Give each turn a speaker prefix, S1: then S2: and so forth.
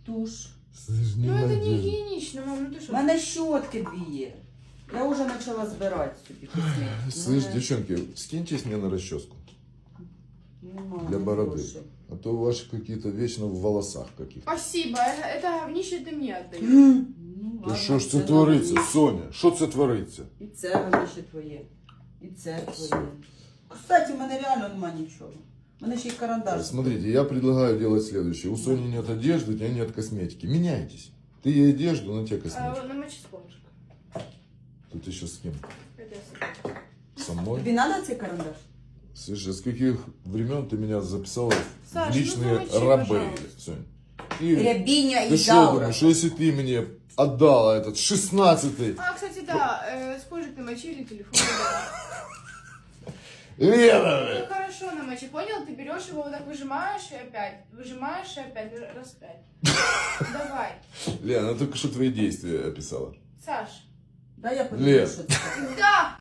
S1: туш.
S2: Слышь, не
S3: Ну это не
S2: надежда.
S3: гигиенично, мам, ну ты
S1: У
S3: что?
S1: мене щотки дві є. Я вже почала збирати собі косметику.
S2: Слышь, девчонки, скиньтесь мне на расческу.
S1: Нема
S2: Для бороды.
S1: грошей.
S2: А то ваши какие-то вечно в волосах каких-то.
S3: Спасибо, это говнище ты мне отдаешь.
S1: Ну,
S2: Та
S1: ладно,
S2: що ж це
S1: це
S2: твориться,
S1: говнище.
S2: Соня? Що це твориться?
S1: І це говнище твоє. І це твоє. Кстати, в мене реально нема нічого. У мене ще й карандаш.
S2: Смотрите, я предлагаю делать следующее. У Сони нет одежды, у тебя нет косметики. Меняйтесь. Ты ей одежду, на тебе косметику.
S3: Намочи спонжик.
S2: Тут еще с кем?
S3: Это я собі.
S2: Со мной?
S1: Тобі треба цей карандаш?
S2: Слушай, с каких времен ты меня записала
S3: Саш,
S2: в
S3: ну
S2: личные
S3: замолчи,
S2: рабы,
S3: пожалуйста.
S2: Сонь? И
S1: Рябіня і
S2: ты что
S1: Жаура.
S2: думаешь, что если ты мне отдала этот 16-й?
S3: А, кстати, да, спонжик намочи или телефон.
S2: Лена!
S3: Ну хорошо намочи, понял? Ты берешь его вот так выжимаешь и опять, раз 5. Давай.
S2: Лена, она только что твои действия описала.
S3: Саш.
S1: Да, я
S2: Лен.
S1: подумаю, що це.
S3: Да!